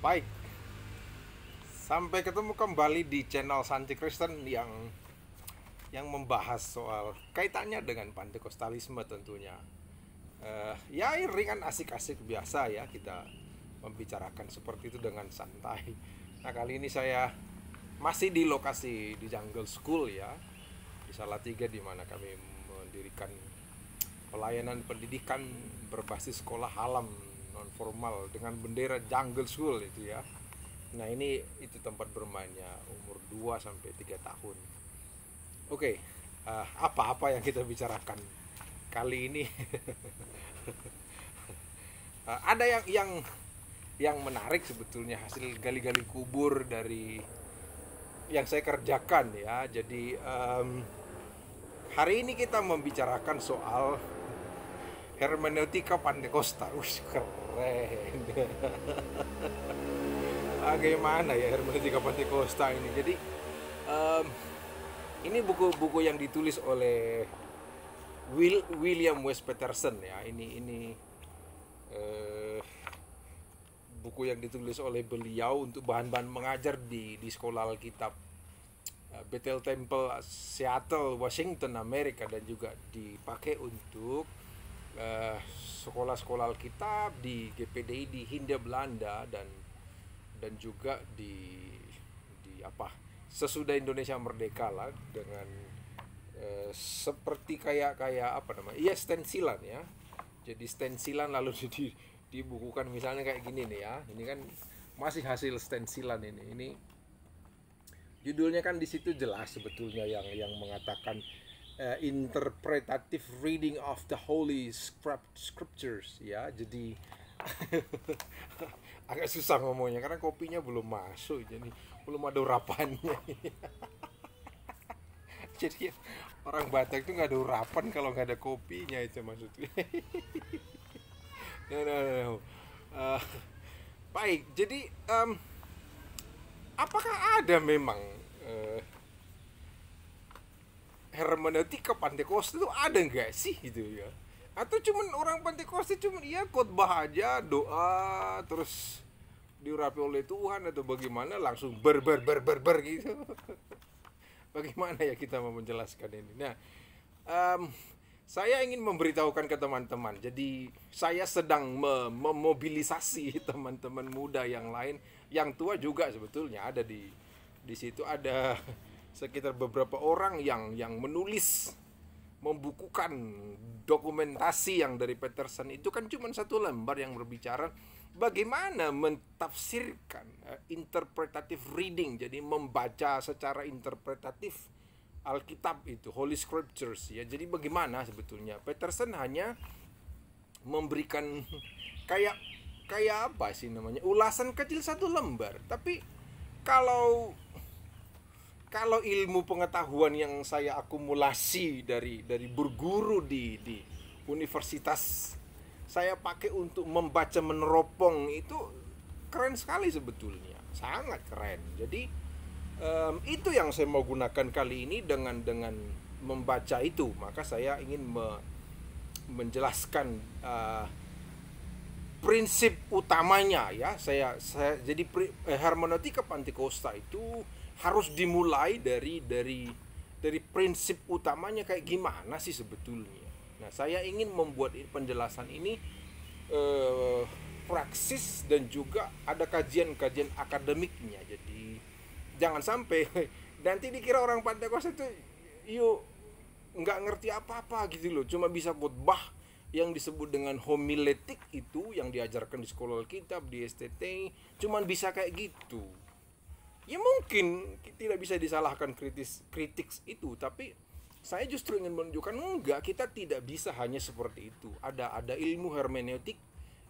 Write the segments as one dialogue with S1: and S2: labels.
S1: Baik, sampai ketemu kembali di channel Santi Kristen yang membahas soal kaitannya dengan Pantekostalisme tentunya. Ya ringan asik-asik biasa ya kita membicarakan seperti itu dengan santai. Nah kali ini saya masih di lokasi di Jungle School ya, di Salatiga, di mana kami mendirikan pelayanan pendidikan berbasis sekolah alam non formal dengan bendera Jungle School itu ya. Nah, ini itu tempat bermainnya umur 2 sampai 3 tahun. Oke, apa-apa yang kita bicarakan kali ini? Ada yang menarik sebetulnya hasil gali-gali kubur dari yang saya kerjakan ya. Jadi hari ini kita membicarakan soal hermeneutika Pantekosta. Keren. Bagaimana ya hermeneutika Pantekosta ini? Jadi ini buku-buku yang ditulis oleh William West Peterson ya. Ini buku yang ditulis oleh beliau untuk bahan-bahan mengajar di sekolah Alkitab Bethel Temple, Seattle, Washington, Amerika, dan juga dipakai untuk sekolah-sekolah Alkitab di GPDI di Hindia Belanda dan juga di sesudah Indonesia merdeka lah, dengan seperti kayak apa namanya, iya, stensilan ya. Jadi stensilan lalu dibukukan misalnya kayak gini nih ya. Ini kan masih hasil stensilan ini judulnya kan di situ jelas sebetulnya yang mengatakan interpretative reading of the Holy Scriptures ya. Jadi agak susah ngomongnya karena kopinya belum masuk, jadi belum ada urapannya. Jadi orang Batak itu nggak ada urapan kalau nggak ada kopinya, itu maksudnya. No. Baik, jadi apakah ada memang hermeneutika Pantekosta itu ada nggak sih gitu ya? Atau cuman orang Pantekosta cuman iya khotbah aja, doa terus diurapi oleh Tuhan, atau bagaimana langsung ber gitu? Bagaimana ya kita mau menjelaskan ini? Nah, saya ingin memberitahukan ke teman-teman. Jadi saya sedang memobilisasi teman-teman muda yang lain, yang tua juga sebetulnya ada di situ. Ada sekitar beberapa orang yang menulis, membukukan dokumentasi yang dari Peterson itu kan cuma satu lembar yang berbicara bagaimana mentafsirkan interpretative reading, jadi membaca secara interpretatif Alkitab itu, Holy Scriptures ya. Jadi bagaimana sebetulnya Peterson hanya memberikan kayak apa sih namanya, ulasan kecil satu lembar. Tapi kalau ilmu pengetahuan yang saya akumulasi dari berguru di universitas saya pakai untuk membaca meneropong, itu keren sekali sebetulnya, sangat keren. Jadi itu yang saya mau gunakan kali ini dengan membaca itu. Maka saya ingin menjelaskan prinsip utamanya ya. Saya jadi hermeneutika Pantekosta itu harus dimulai dari prinsip utamanya kayak gimana sih sebetulnya. Nah, saya ingin membuat penjelasan ini praksis dan juga ada kajian-kajian akademiknya. Jadi jangan sampai nanti dikira orang Pantekosta itu yuk nggak ngerti apa-apa gitu loh, cuma bisa khotbah yang disebut dengan homiletik itu yang diajarkan di sekolah Alkitab, di STT, cuman bisa kayak gitu. Ya mungkin tidak bisa disalahkan kritik itu, tapi saya justru ingin menunjukkan enggak, kita tidak bisa hanya seperti itu. Ada ilmu hermeneutik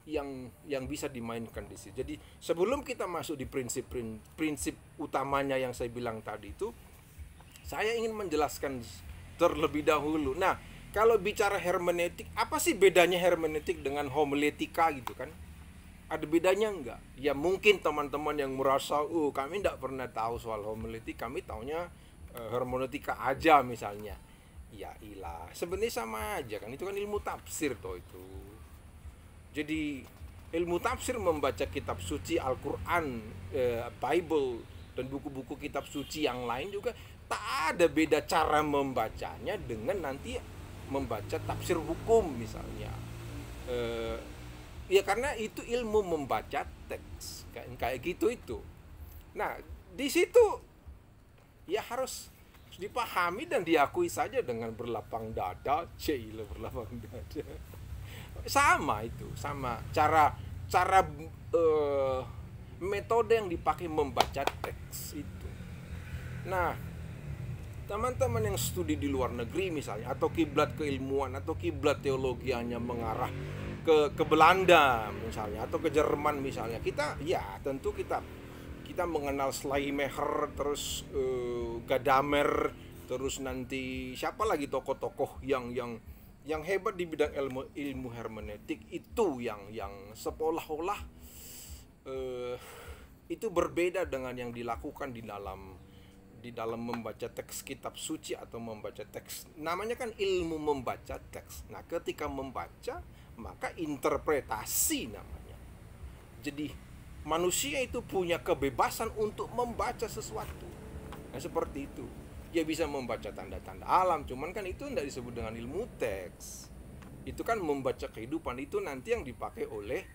S1: yang bisa dimainkan di sini. Jadi sebelum kita masuk di prinsip utamanya yang saya bilang tadi itu, saya ingin menjelaskan terlebih dahulu. Nah, kalau bicara hermeneutik, apa sih bedanya hermeneutik dengan homiletika gitu kan? Ada bedanya enggak? Ya mungkin teman-teman yang merasa, kami enggak pernah tahu soal homiletik, kami taunya hermeneutika aja misalnya. Ya ilah, sebenarnya sama aja kan, itu kan ilmu tafsir toh itu. Jadi ilmu tafsir membaca kitab suci Al-Quran, Bible, dan buku-buku kitab suci yang lain juga tak ada beda cara membacanya dengan nanti membaca tafsir hukum misalnya. Ya karena itu ilmu membaca teks kayak gitu itu. Nah di situ ya harus dipahami dan diakui saja dengan berlapang dada, berlapang dada. Sama itu, sama cara metode yang dipakai membaca teks itu. Nah, teman-teman yang studi di luar negeri misalnya, atau kiblat keilmuan atau kiblat teologi hanya mengarah ke Belanda misalnya, atau ke Jerman misalnya, kita tentu kita mengenal Schleiermacher, terus Gadamer, terus nanti siapa lagi tokoh-tokoh yang hebat di bidang ilmu hermeneutik itu yang seolah-olah itu berbeda dengan yang dilakukan di dalam membaca teks kitab suci atau membaca teks. Namanya kan ilmu membaca teks. Nah, ketika membaca maka interpretasi namanya. Jadi manusia itu punya kebebasan untuk membaca sesuatu. Nah, seperti itu. Dia bisa membaca tanda-tanda alam, cuman kan itu tidak disebut dengan ilmu teks. Itu kan membaca kehidupan, itu nanti yang dipakai oleh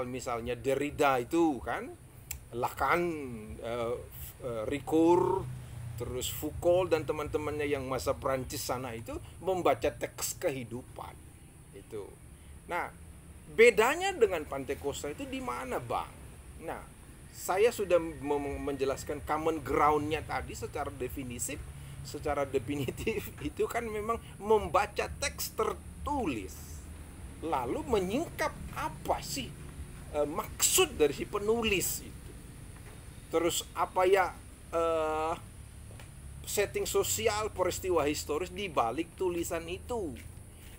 S1: misalnya Derrida itu kan, Lacan, Ricoeur, terus Foucault dan teman-temannya yang masa Prancis sana itu membaca teks kehidupan. Itu. Nah, bedanya dengan Pantekosta itu di mana, Bang? Nah, saya sudah menjelaskan common ground-nya tadi secara definitif itu kan memang membaca teks tertulis. Lalu menyingkap apa sih maksud dari si penulis itu. Terus apa ya setting sosial, peristiwa historis di balik tulisan itu.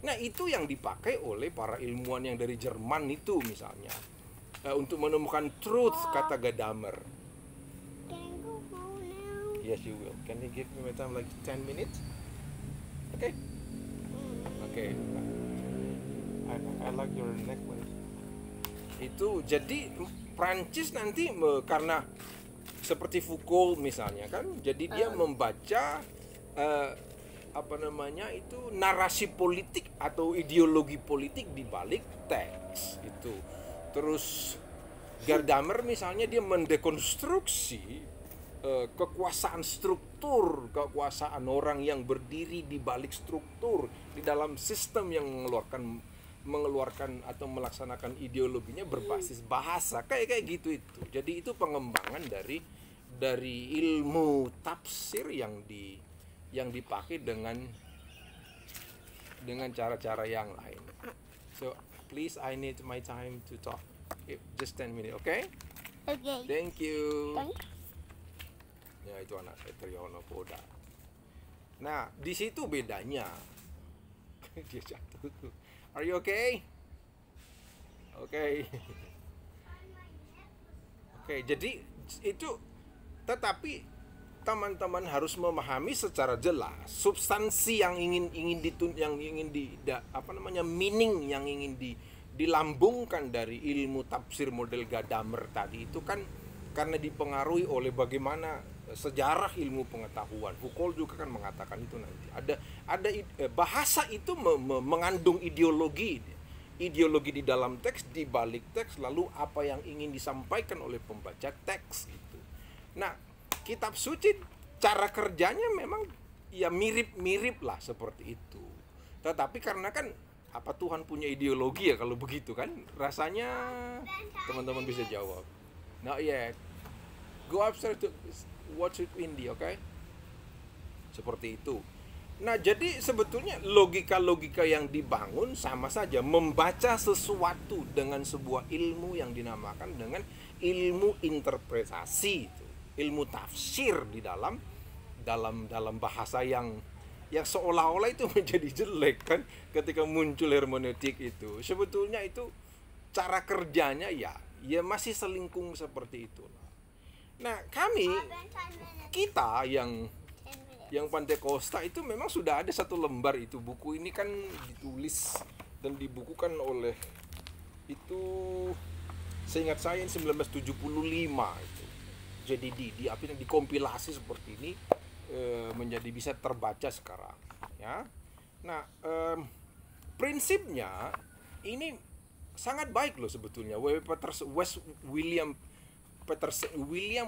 S1: Nah, itu yang dipakai oleh para ilmuwan yang dari Jerman itu misalnya untuk menemukan truth, kata Gadamer.
S2: Can I go home now?
S1: Yes, you will. Can you give me time like 10 minutes? Okay. Okay. I like your necklace. Itu jadi Prancis nanti karena seperti Foucault misalnya kan, jadi dia membaca narasi politik atau ideologi politik di balik teks itu. Terus Gadamer misalnya dia mendekonstruksi kekuasaan struktur, kekuasaan orang yang berdiri di balik struktur di dalam sistem yang mengeluarkan atau melaksanakan ideologinya berbasis bahasa kayak gitu itu. Jadi itu pengembangan dari ilmu tafsir yang dipakai dengan cara-cara yang lain. So please, I need my time to talk. Okay, just 10 minutes, okay?
S2: Okay.
S1: Thank you.
S2: Thank
S1: Ya, itu anak saya Triyono Poda. Nah, di situ bedanya. Dia jatuh tuh. Are you okay? Okay. Oke, jadi itu, tetapi teman-teman harus memahami secara jelas substansi yang meaning yang ingin dilambungkan dari ilmu tafsir model Gadamer tadi itu kan karena dipengaruhi oleh bagaimana sejarah ilmu pengetahuan. Foucault juga kan mengatakan itu nanti. Ada bahasa itu mengandung ideologi di dalam teks, di balik teks, lalu apa yang ingin disampaikan oleh pembaca teks gitu. Nah, kitab suci cara kerjanya memang ya mirip-mirip lah seperti itu. Tetapi karena kan apa Tuhan punya ideologi ya kalau begitu kan? Rasanya teman-teman bisa jawab. Not yet. Go upstairs to watch it windy, okay? Seperti itu. Nah, jadi sebetulnya logika-logika yang dibangun sama saja, membaca sesuatu dengan sebuah ilmu yang dinamakan dengan ilmu interpretasi itu, ilmu tafsir di dalam bahasa yang seolah-olah itu menjadi jelek kan ketika muncul hermeneutik itu. Sebetulnya itu cara kerjanya ya masih selingkung seperti itu. Nah, kita yang Pantekosta itu memang sudah ada satu lembar itu. Buku ini kan ditulis dan dibukukan oleh itu seingat saya 1975 itu. Jadi dikompilasi seperti ini menjadi bisa terbaca sekarang, ya. Nah, prinsipnya ini sangat baik loh sebetulnya. William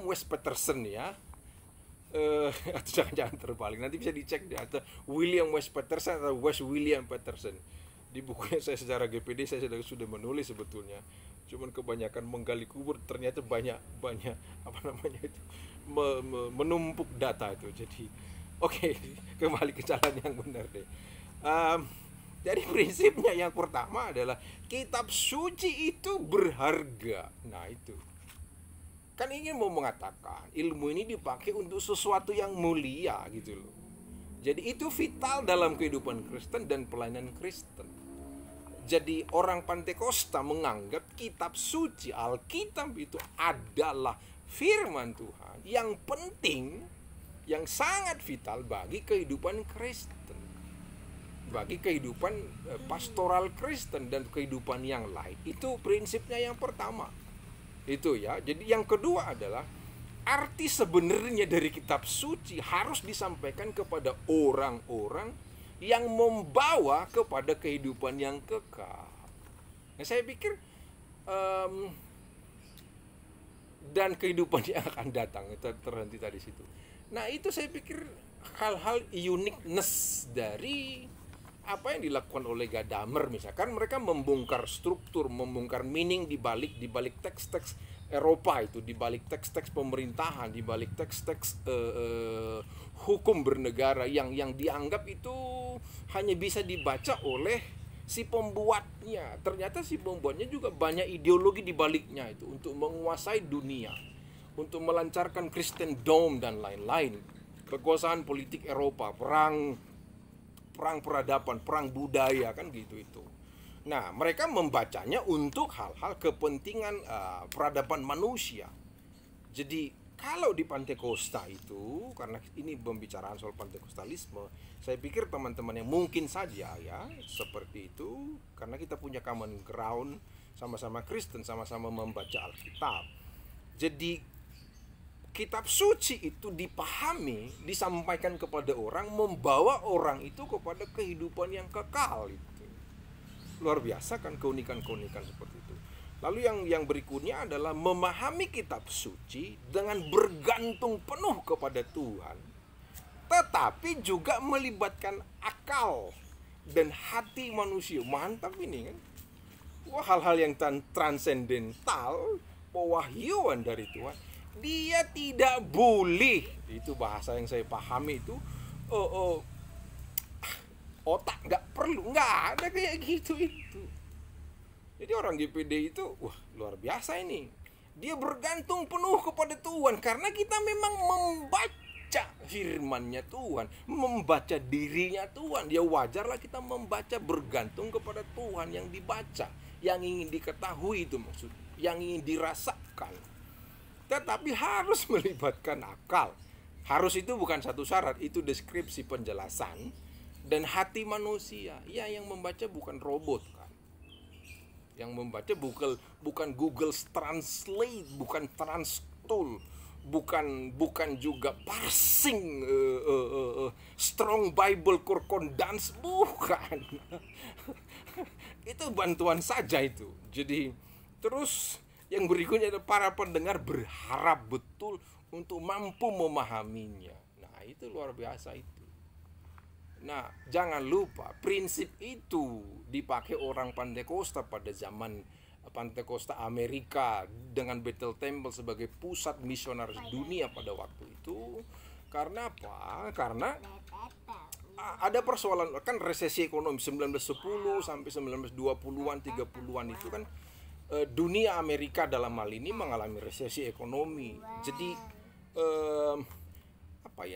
S1: West Patterson ya. Atau jangan terbalik, nanti bisa dicek deh, atau William West Patterson atau West William Patterson. Di bukunya saya sejarah GPD saya sudah menulis sebetulnya, cuman kebanyakan menggali kubur, ternyata banyak apa namanya itu menumpuk data itu. Jadi oke, kembali ke jalan yang benar deh. Jadi prinsipnya yang pertama adalah kitab suci itu berharga. Nah itu kan ingin mau mengatakan ilmu ini dipakai untuk sesuatu yang mulia gitu loh. Jadi itu vital dalam kehidupan Kristen dan pelayanan Kristen. Jadi orang Pantekosta menganggap kitab suci Alkitab itu adalah firman Tuhan yang penting, yang sangat vital bagi kehidupan Kristen, bagi kehidupan pastoral Kristen dan kehidupan yang lain. Itu prinsipnya yang pertama. Itu ya. Jadi yang kedua adalah arti sebenarnya dari kitab suci harus disampaikan kepada orang-orang yang membawa kepada kehidupan yang kekal. Nah, saya pikir dan kehidupan yang akan datang itu terhenti tadi situ. Nah, itu saya pikir hal-hal uniqueness dari apa yang dilakukan oleh Gadamer. Misalkan mereka membongkar struktur, membongkar meaning di balik teks-teks Eropa itu, di balik teks-teks pemerintahan, di balik teks-teks hukum bernegara yang dianggap itu hanya bisa dibaca oleh si pembuatnya. Ternyata si pembuatnya juga banyak ideologi di baliknya itu untuk menguasai dunia, untuk melancarkan Kristendom dan lain-lain. Kekuasaan politik Eropa, perang peradaban, perang budaya, kan gitu itu. Nah, mereka membacanya untuk hal-hal kepentingan peradaban manusia. Jadi, kalau di Pantekosta itu, karena ini pembicaraan soal Pantekostalisme, saya pikir teman-teman yang mungkin saja ya seperti itu, karena kita punya common ground, sama-sama Kristen, sama-sama membaca Alkitab. Jadi, kitab suci itu dipahami, disampaikan kepada orang, membawa orang itu kepada kehidupan yang kekal itu. Luar biasa kan keunikan-keunikan seperti itu. Lalu yang berikutnya adalah memahami kitab suci dengan bergantung penuh kepada Tuhan, tetapi juga melibatkan akal dan hati manusia. Mantap ini kan. Wah, hal-hal yang transendental, pewahyuan dari Tuhan. Dia tidak boleh, itu bahasa yang saya pahami itu, otak nggak perlu, nggak ada kayak gitu itu. Jadi orang GPD itu, wah luar biasa ini. Dia bergantung penuh kepada Tuhan karena kita memang membaca firman-Nya Tuhan, membaca dirinya Tuhan. Ya wajarlah kita membaca bergantung kepada Tuhan yang dibaca, yang ingin diketahui itu maksud, yang ingin dirasakan. Tetapi harus melibatkan akal. Harus itu bukan satu syarat, itu deskripsi penjelasan. Dan hati manusia, ya yang membaca bukan robot kan. Yang membaca bukan Google Translate, bukan Transtool, bukan juga parsing Strong Bible Concordance, bukan. Itu bantuan saja itu. Jadi terus yang berikutnya adalah para pendengar berharap betul untuk mampu memahaminya. Nah, itu luar biasa itu. Nah, jangan lupa prinsip itu dipakai orang Pantekosta pada zaman Pantekosta Amerika dengan Bethel Temple sebagai pusat misionaris dunia pada waktu itu. Karena apa? Karena ada persoalan kan resesi ekonomi 1910 sampai 1920-an 30-an itu kan dunia Amerika dalam hal ini mengalami resesi ekonomi. Jadi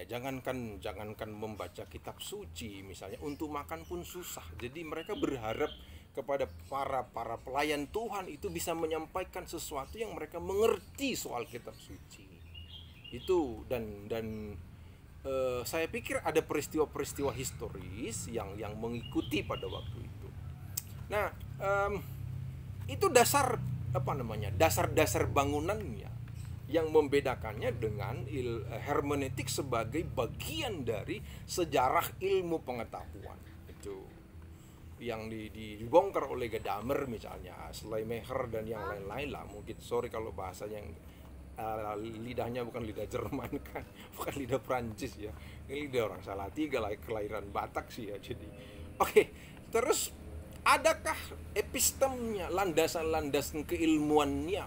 S1: jangankan membaca kitab suci misalnya, untuk makan pun susah. Jadi mereka berharap kepada para pelayan Tuhan itu bisa menyampaikan sesuatu yang mereka mengerti soal kitab suci itu. Dan saya pikir ada peristiwa-peristiwa historis yang mengikuti pada waktu itu. Nah, Itu dasar dasar-dasar bangunannya yang membedakannya dengan hermeneutik sebagai bagian dari sejarah ilmu pengetahuan. Itu yang dibongkar oleh Gadamer misalnya, Schleiermacher dan yang lain-lain lah. Mungkin sorry kalau bahasanya yang lidahnya bukan lidah Jerman kan, bukan lidah Prancis ya. Ini lidah orang Salatiga lah, kelahiran Batak sih ya. Jadi oke, terus adakah epistemnya, landasan-landasan keilmuannya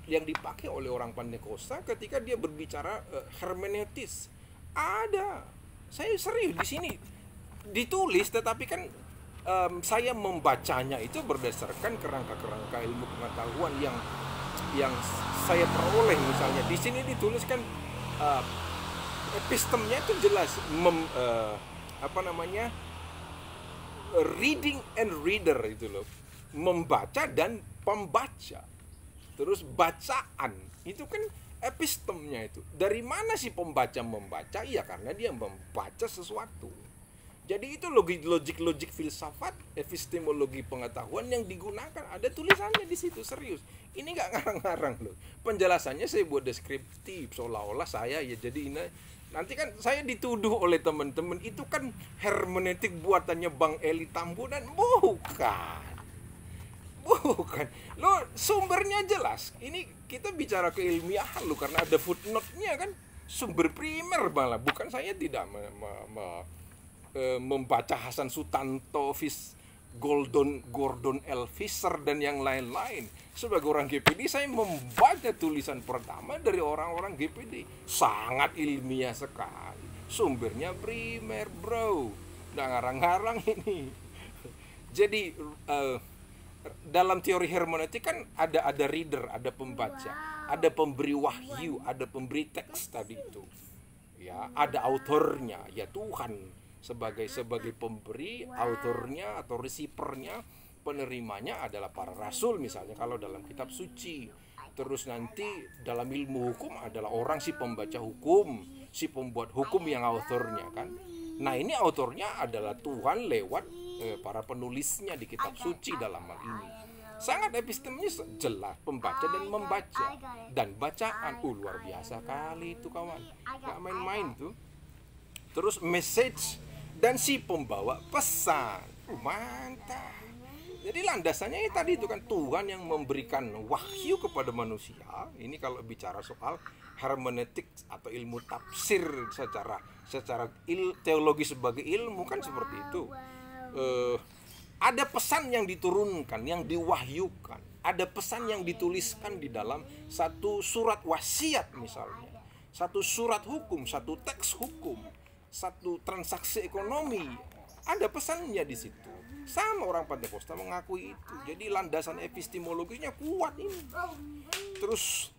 S1: yang dipakai oleh orang Pantekosta ketika dia berbicara hermeneutis? Ada. Saya serius di sini ditulis, tetapi kan saya membacanya itu berdasarkan kerangka-kerangka ilmu pengetahuan yang saya peroleh. Misalnya di sini dituliskan epistemnya itu jelas reading and reader itu loh, membaca dan pembaca. Terus bacaan itu kan epistemnya itu. Dari mana sih pembaca membaca? Ya karena dia membaca sesuatu. Jadi itu logik filsafat, epistemologi pengetahuan yang digunakan. Ada tulisannya di situ, serius. Ini nggak ngarang-ngarang loh. Penjelasannya saya buat deskriptif, seolah-olah saya ya jadi ini. Nanti kan saya dituduh oleh teman-teman itu kan hermeneutik buatannya Bang Eli Tambunan. Bukan. Lo sumbernya jelas. Ini kita bicara keilmiahan lo, karena ada footnote-nya kan. Sumber primer malah. Bukan, saya tidak membaca Hasan Sutanto, Gordon L. Fisher dan yang lain-lain. Sebagai orang GPD saya membaca tulisan pertama dari orang-orang GPD. Sangat ilmiah sekali. Sumbernya primer, bro. Nggak ngarang-ngarang ini. Jadi dalam teori hermeneutik kan ada reader, ada pembaca, ada pemberi wahyu, ada pemberi teks tadi itu. Ya, ada autornya, ya Tuhan sebagai pemberi, autornya atau receivernya, penerimanya adalah para rasul misalnya kalau dalam kitab suci. Terus nanti dalam ilmu hukum adalah orang si pembaca hukum, si pembuat hukum yang autornya kan. Nah, ini autornya adalah Tuhan lewat para penulisnya di kitab suci dalam hal ini. Sangat epistemnya jelas, pembaca dan membaca dan bacaan. Luar biasa kali itu kawan, gak main-main tuh. Terus message dan si pembawa pesan. Mantap. Jadi landasannya tadi itu kan Tuhan yang memberikan wahyu kepada manusia. Ini kalau bicara soal hermeneutik atau ilmu tafsir secara teologi sebagai ilmu kan seperti itu. Ada pesan yang diturunkan, yang diwahyukan. Ada pesan yang dituliskan di dalam satu surat wasiat misalnya, satu surat hukum, satu teks hukum, satu transaksi ekonomi. Ada pesannya di situ. Sama orang Pantekosta mengakui itu. Jadi landasan epistemologisnya kuat ini. Terus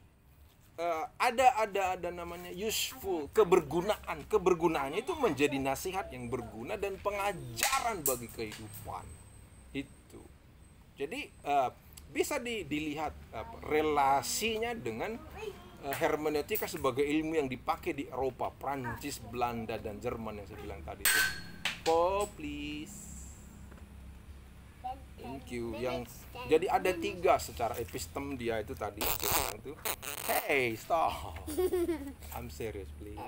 S1: ada namanya useful, kebergunaannya itu menjadi nasihat yang berguna dan pengajaran bagi kehidupan itu. Jadi bisa dilihat relasinya dengan hermeneutika sebagai ilmu yang dipakai di Eropa, Prancis, Belanda dan Jerman yang saya bilang tadi itu. Please. Thank you. Jadi ada 3 secara epistem dia itu tadi itu. Hey, stop. I'm serious, please.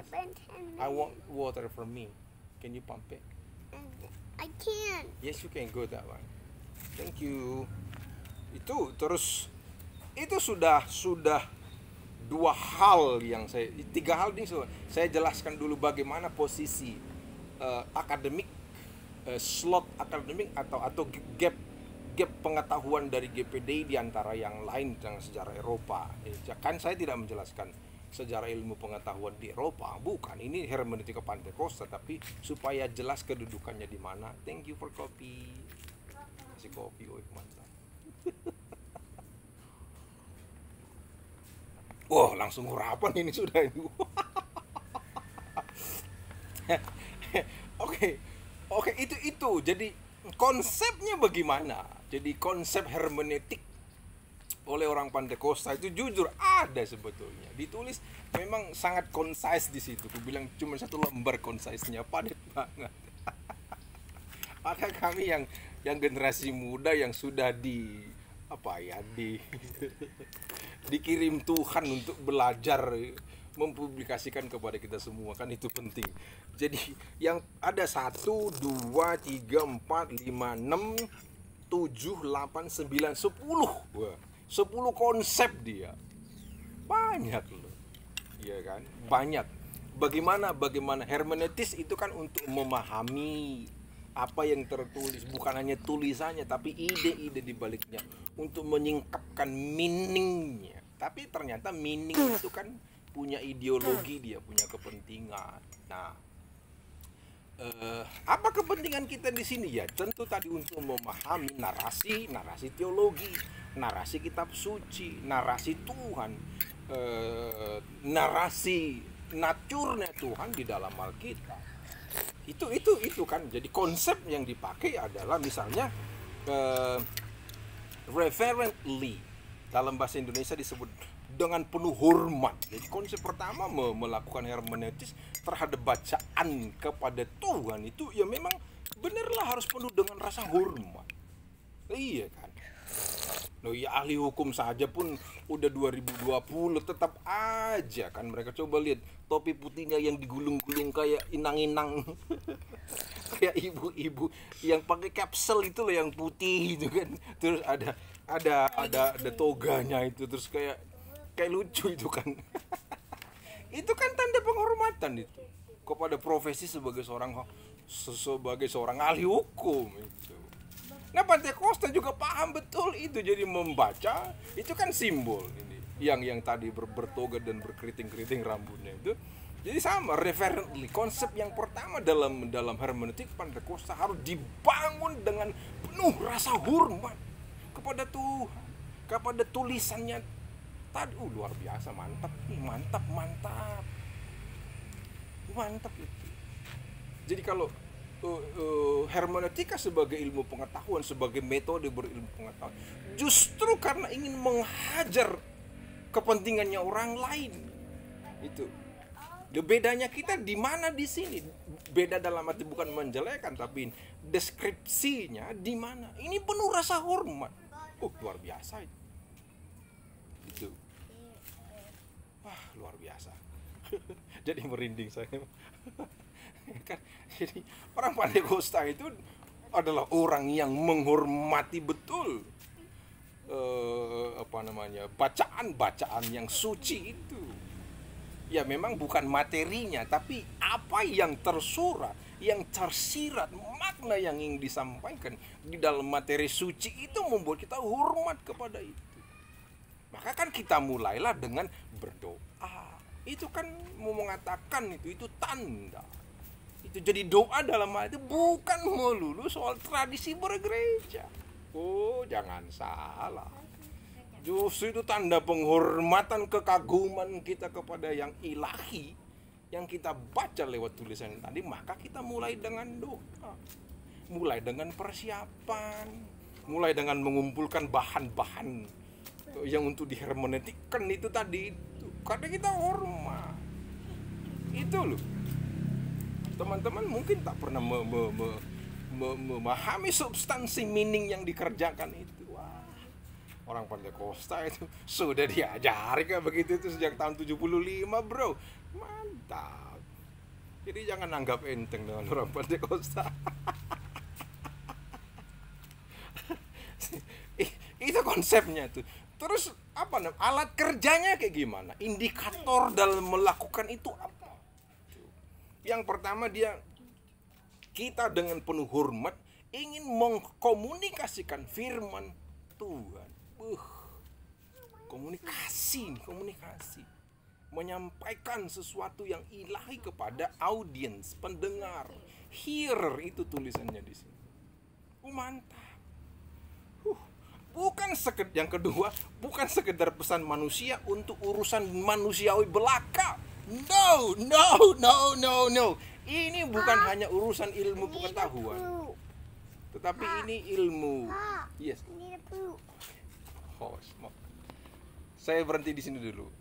S1: I want water from me. Can you pump it?
S2: I can't.
S1: Yes, you can go that one. Thank you. Itu terus itu sudah 2 hal yang 3 hal ini saya jelaskan dulu bagaimana posisi akademik, slot akademik atau gap pengetahuan dari GPD di antara yang lain dengan sejarah Eropa. Kan saya tidak menjelaskan sejarah ilmu pengetahuan di Eropa, bukan. Ini hermeneutika Pantekosta, tapi supaya jelas kedudukannya di mana. Thank you for coffee. Kasih kopi, mantap. Langsung urapan ini sudah ini. Oke, itu. Jadi konsepnya bagaimana? Jadi konsep hermeneutik oleh orang Pantekosta itu jujur ada sebetulnya. Ditulis memang sangat concise di situ. Aku bilang cuma 1 lembar concise-nya, padat banget. Maka kami yang generasi muda yang sudah apa ya dikirim Tuhan untuk belajar mempublikasikan kepada kita semua, kan itu penting. Jadi yang ada 1, 2, 3, 4, 5, 6, 7, 8, 9, 10 Wah, 10 konsep dia. Banyak loh. Iya kan? Banyak. Bagaimana hermeneutis itu kan untuk memahami apa yang tertulis, bukan hanya tulisannya tapi ide-ide di baliknya, untuk menyingkapkan meaningnya. Tapi ternyata meaning itu kan punya ideologi, dia punya kepentingan. Nah, apa kepentingan kita di sini ya? Tentu tadi untuk memahami narasi teologi, narasi kitab suci, narasi Tuhan, narasi naturnya Tuhan di dalam Alkitab. Itu kan. Jadi konsep yang dipakai adalah misalnya reverently, dalam bahasa Indonesia disebut dengan penuh hormat. Jadi konsep pertama melakukan hermeneutis terhadap bacaan kepada Tuhan itu ya memang benarlah harus penuh dengan rasa hormat. Iya kan. Loh ya, ahli hukum saja pun udah 2020 tetap aja kan mereka, coba lihat topi putihnya yang digulung-gulung kayak inang-inang. Kayak ibu-ibu yang pakai kapsel itu loh, yang putih itu kan. Terus ada toganya itu, terus kayak lucu itu kan. Itu kan tanda penghormatan itu kepada profesi sebagai seorang ahli hukum itu. Nah, Pantekosta juga paham betul itu. Jadi membaca itu kan simbol ini. Yang tadi bertoga dan berkeriting-keriting rambutnya itu. Jadi sama, reverently. Konsep yang pertama dalam hermeneutik Pantekosta harus dibangun dengan penuh rasa hormat kepada Tuhan, kepada tulisannya tadi. Luar biasa, mantap nih, mantap itu. Jadi kalau hermeneutika sebagai ilmu pengetahuan, sebagai metode berilmu pengetahuan, justru karena ingin menghajar kepentingannya orang lain. Itu bedanya kita di mana di sini. Beda dalam arti bukan menjelekan, tapi deskripsinya di mana. Ini penuh rasa hormat. Luar biasa itu. Wah, luar biasa. Jadi merinding saya. Kan, jadi orang Pantekosta itu adalah orang yang menghormati betul bacaan yang suci itu. Ya memang bukan materinya, tapi apa yang tersurat, yang tersirat, makna yang ingin disampaikan di dalam materi suci itu membuat kita hormat kepada itu. Maka kan kita mulailah dengan berdoa. Itu kan mau mengatakan itu tanda. Itu jadi doa dalam hal itu bukan melulu soal tradisi bergereja. Jangan salah. Justru itu tanda penghormatan, kekaguman kita kepada yang ilahi yang kita baca lewat tulisan tadi. Maka kita mulai dengan doa, mulai dengan persiapan, mulai dengan mengumpulkan bahan-bahan yang untuk dihermeneutikkan itu tadi itu. Karena kita hormat. Itu loh. Teman-teman mungkin tak pernah memahami substansi meaning yang dikerjakan itu. Wah, orang Pantekosta itu sudah diajari kayak begitu itu sejak tahun 75, bro. Mantap. Jadi jangan anggap enteng dengan orang Pantekosta. Itu konsepnya tuh. Terus alat kerjanya kayak gimana? Indikator dalam melakukan itu apa? Yang pertama, kita dengan penuh hormat ingin mengkomunikasikan firman Tuhan. Komunikasi. Menyampaikan sesuatu yang ilahi kepada audiens, pendengar. Hearer itu tulisannya di sini. Mantap. Yang kedua, bukan sekedar pesan manusia untuk urusan manusiawi belaka. No. Ini bukan hanya urusan ilmu pengetahuan, tetapi ini ilmu. Yes. Saya berhenti di sini dulu.